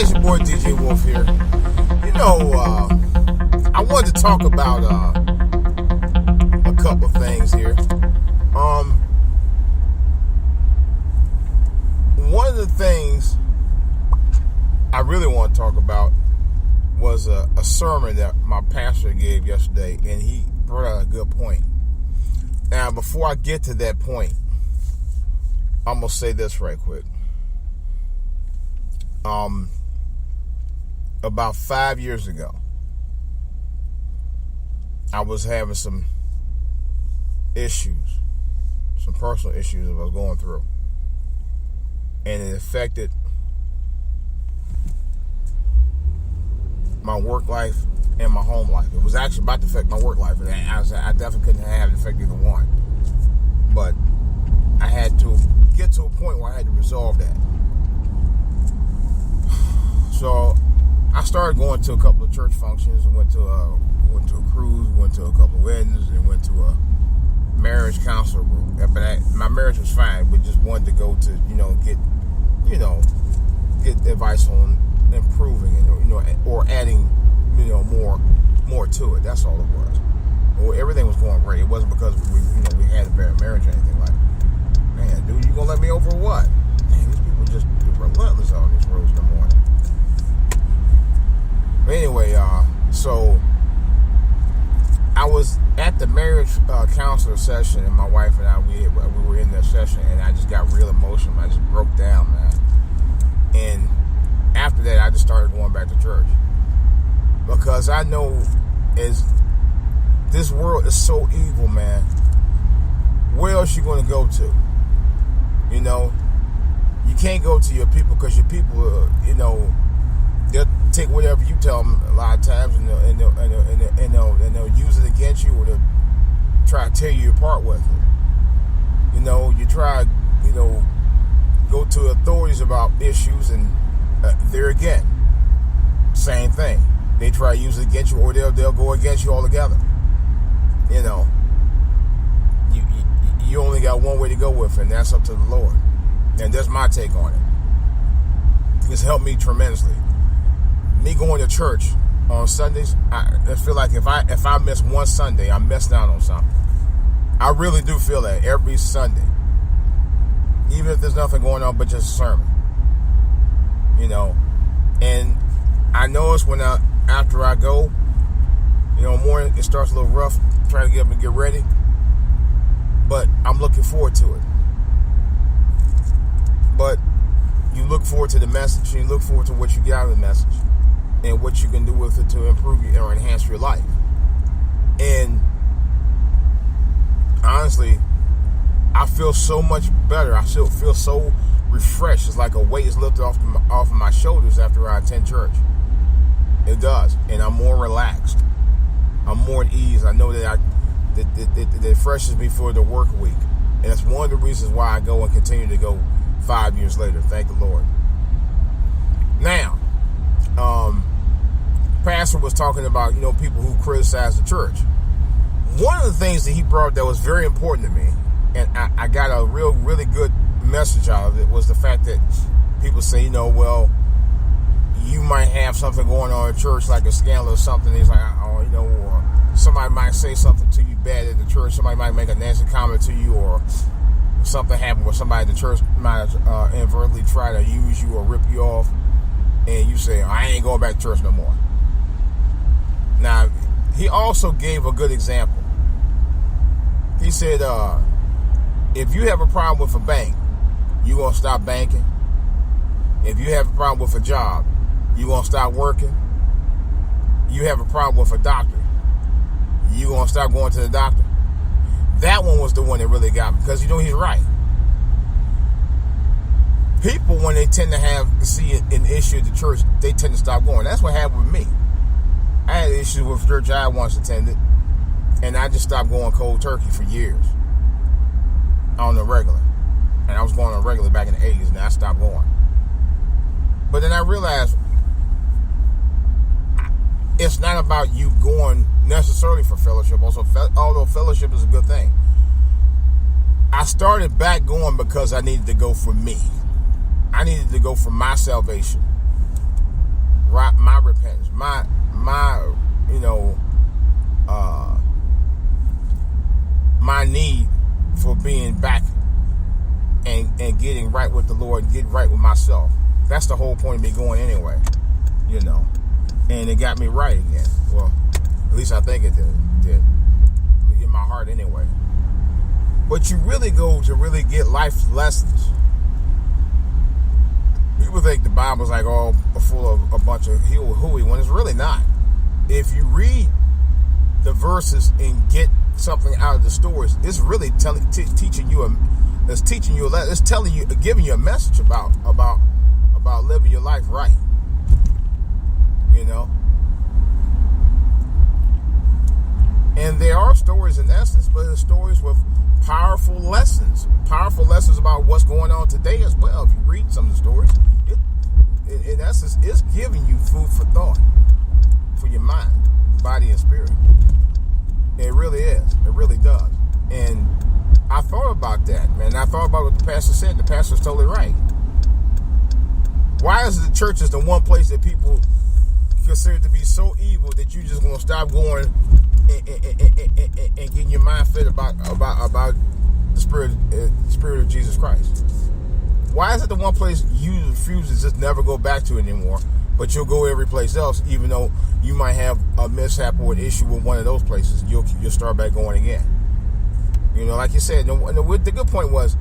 it's your boy DJ Wolf here. I wanted to talk about a couple of things here. One of the things I really want to talk about was a sermon that my pastor gave yesterday, and he brought out a good point. Now, before I get to that point, I'm going to say this right quick. About 5 years ago, I was having some issues, some personal issues that I was going through. And it affected my work life and my home life. It was actually about to affect my work life, and I definitely couldn't have it affect either one. But I had to get to a point where I had to resolve that. So I started going to a couple of church functions. I went to a cruise, went to a couple of weddings, and went to a marriage counselor group. But my marriage was fine. We just wanted to go to, get advice on improving it, or adding, more to it. That's all it was. Well, everything was going great. It wasn't because we had a bad marriage or anything like. Man, dude, you gonna let me over or what? Man, these people just relentless on these roads in the morning. But anyway, so I was at the marriage counselor session, and my wife and I, we were in that session, and I just got real emotional. I just broke down, man. And after that, I just started going back to church, because I know this world is so evil, man. Where else you going to go to? You can't go to your people, because your people, they'll take whatever you tell them a lot of times, and they'll use it against you, or they'll try to tear you apart with it. You try, go to authorities about issues, and there again, same thing. They try to use it against you, or they'll go against you altogether. You only got one way to go with it, and that's up to the Lord. And that's my take on it. It's helped me tremendously. Me going to church on Sundays, I feel like if I miss one Sunday, I missed out on something. I really do feel that every Sunday. Even if there's nothing going on but just a sermon. And I notice when after I go, morning it starts a little rough, trying to get up and get ready. But I'm looking forward to it. But you look forward to the message, and you look forward to what you get out of the message, and what you can do with it to improve or enhance your life. And honestly, I feel so much better. I still feel so refreshed. It's like a weight is lifted off of my shoulders after I attend church. It does. And I'm more relaxed. I'm more at ease. I know that it refreshes me for the work week. And that's one of the reasons why I go and continue to go 5 years later. Thank the Lord. Now, Pastor was talking about, people who criticize the church. One of the things that he brought up that was very important to me, and I got a really good message out of it, was the fact that people say, well, you might have something going on in church, like a scandal or something. He's like, or somebody might say something to you bad at the church. Somebody might make a nasty comment to you, or something happened where somebody at the church might inadvertently try to use you or rip you off, and you say, I ain't going back to church no more. Now, he also gave a good example. He said, if you have a problem with a bank, you going to stop banking. If you have a problem with a job, you going to stop working. You have a problem with a doctor, you going to stop going to the doctor. That one was the one that really got me, because he's right. People, when they tend to see an issue at the church, they tend to stop going. That's what happened with me. I had issues with church I once attended, and I just stopped going cold turkey for years on the regular. And I was going on regular back in the 80s, and I stopped going. But then I realized it's not about you going necessarily for fellowship. Also, although fellowship is a good thing, I started back going because I needed to go for me. I needed to go for my salvation. my repentance, my my need for being back and getting right with the Lord and getting right with myself. That's the whole point of me going anyway, and it got me right again. Well, at least I think it did in my heart anyway. But you really go to really get life lessons. People think the Bible's like all full of a bunch of hooey when it's really not. If you read the verses and get something out of the stories, it's really teaching you a lesson. It's telling you, giving you a message about living your life right. And there are stories in essence, but it's stories with powerful lessons about what's going on today as well. If you read some of the stories, in essence, it's giving you food for thought for your mind, body, and spirit. It really is. It really does. And I thought about that, man. I thought about what the pastor said. The pastor's totally right. Why is the church the one place that people consider to be so evil that you just gonna stop going and getting your mind fed about the spirit of Jesus Christ? Why is it the one place you refuse to just never go back to anymore, but you'll go every place else, even though you might have a mishap or an issue with one of those places, you'll start back going again? Like you said, the good point was,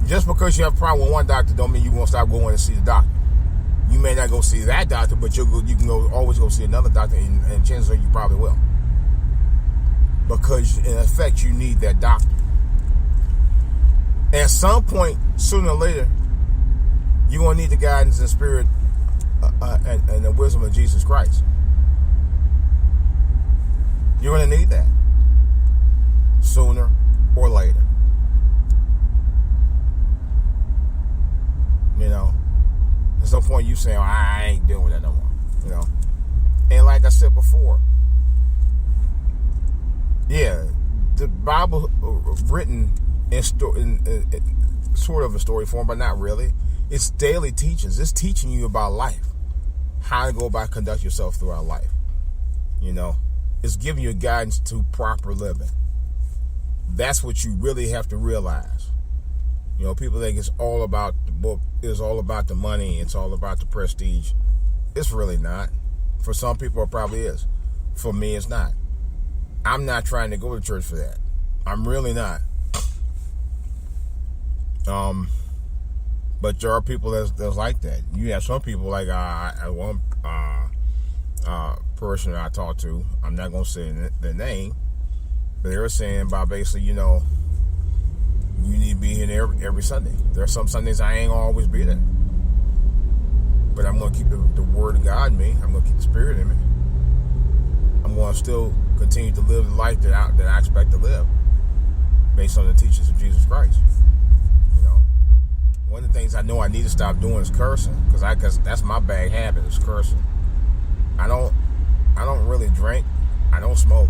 just because you have a problem with one doctor don't mean you won't stop going to see the doctor. You may not go see that doctor, but you can always go see another doctor, and chances are you probably will. Because, in effect, you need that doctor. At some point, sooner or later, you're going to need the guidance and spirit and the wisdom of Jesus Christ. You're going to need that sooner or later. There's no point you saying, I ain't dealing with that no more. And like I said before, yeah, the Bible written in sort of a story form, but not really. It's daily teachings. It's teaching you about life, how to go about conduct yourself throughout life. It's giving you guidance to proper living. That's what you really have to realize. People think it's all about the book, it's all about the money, it's all about the prestige. It's really not. For some people, it probably is. For me, it's not. I'm not trying to go to church for that. I'm really not. But there are people that's like that. You have some people like one person I talked to, I'm not going to say the name, but they were saying about basically, you need to be here every Sunday. There are some Sundays I ain't gonna always be there, but I'm going to keep the Word of God in me. I'm going to keep the Spirit in me. I'm going to still continue to live the life that I expect to live, based on the teachings of Jesus Christ. One of the things I know I need to stop doing is cursing, because that's my bad habit, is cursing. I don't really drink. I don't smoke.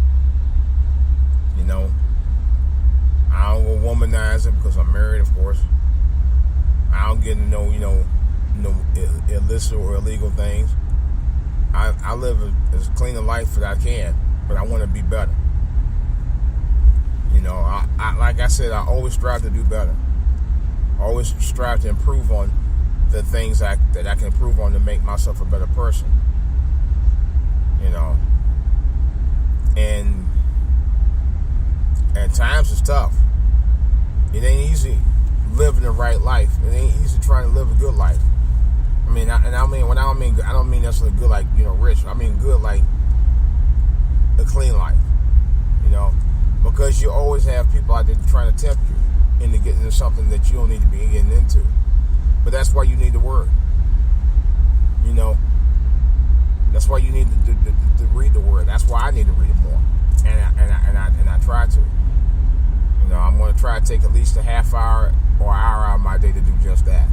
I don't go womanizing because I'm married, of course. I don't get into no illicit or illegal things. I live as clean a life as I can, but I want to be better. I like I said, I always strive to do better. I always strive to improve on the things that I can improve on to make myself a better person. And at times it's tough. It ain't easy living the right life. It ain't easy trying to live a good life. I don't mean necessarily good like, rich. I mean good like a clean life. Because you always have people out there trying to tempt you into getting into something that you don't need to be getting into. But that's why you need the Word. That's why you need to read the Word. That's why I need to read it more. And I try to. I'm going to try to take at least a half hour or hour out of my day to do just that.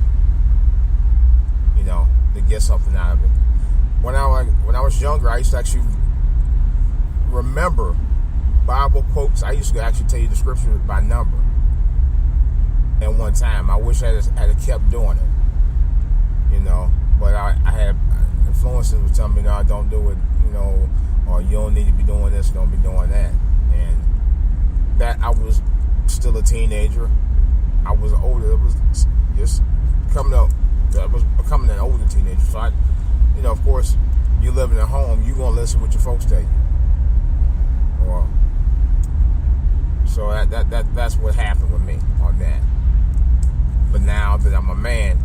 To get something out of it. When I was younger, I used to actually remember Bible quotes. I used to actually tell you the scripture by number. At one time, I wish I had kept doing it. But I had influences were telling me, no, don't do it, or you don't need to be doing this, don't be doing that. And that I was still a teenager. I was older. It was just coming up. I was becoming an older teenager. So I, of course, you living at home, you're going to listen to what your folks tell you. Or, so that's what happened with me on that. But now that I'm a man,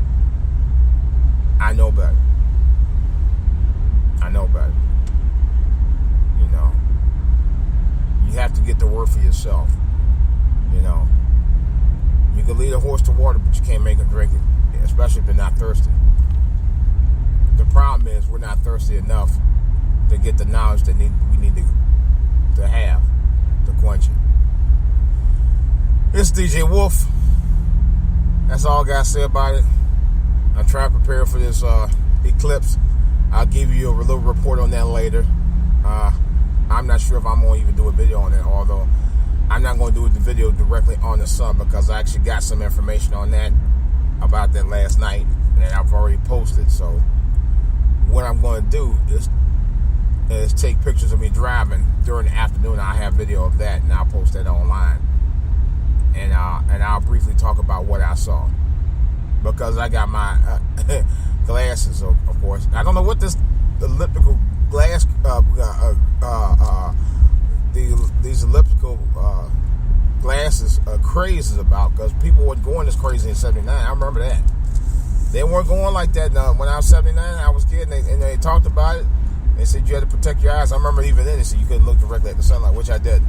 I know better. I know better. You have to get the word for yourself. You can lead a horse to water, but you can't make him drink it, especially if they're not thirsty. The problem is we're not thirsty enough to get the knowledge that we need to have to quench it. This is DJ Wolf. That's all I got to say about it. I'm trying to prepare for this eclipse. I'll give you a little report on that later. I'm not sure if I'm going to even do a video on it, although I'm not going to do the video directly on the sun because I actually got some information on that, about that last night, and I've already posted. So what I'm going to do is take pictures of me driving during the afternoon. I have video of that, and I'll post that online. And I'll briefly talk about what I saw, because I got my glasses, of course. I don't know what this elliptical glass, these elliptical glasses craze is about, because people weren't going this crazy in '79. I remember that. They weren't going like that when I was 79. I was a kid, and they talked about it. They said you had to protect your eyes. I remember even then they said you couldn't look directly at the sunlight, which I didn't.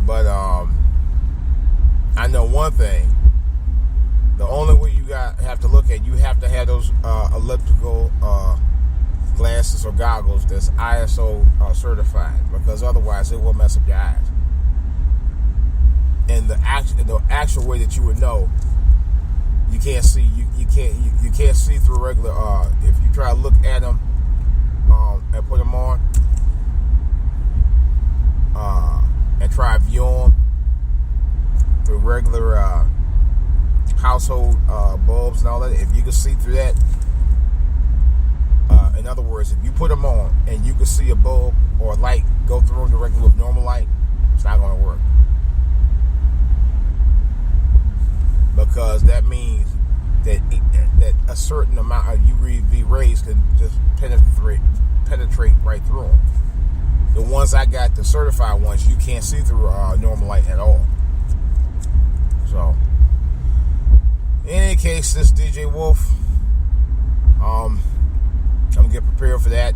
But I know one thing. The only way you have to look at, you have to have those elliptical glasses or goggles that's ISO certified, because otherwise it will mess up your eyes. And the actual way that you would know, you can't see you can't see through regular. If you try to look at them and put them on and try to view them through regular household bulbs and all that, if you can see through that, in other words, if you put them on and you can see a bulb or a light go through them directly with normal light, it's not going to work, because that means that a certain amount of UV rays can just penetrate right through them. The ones I got, the certified ones, you can't see through normal light at all. So, in any case, this is DJ Wolf. I'm gonna get prepared for that.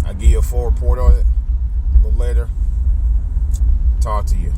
I'll give you a full report on it a little later. Talk to you.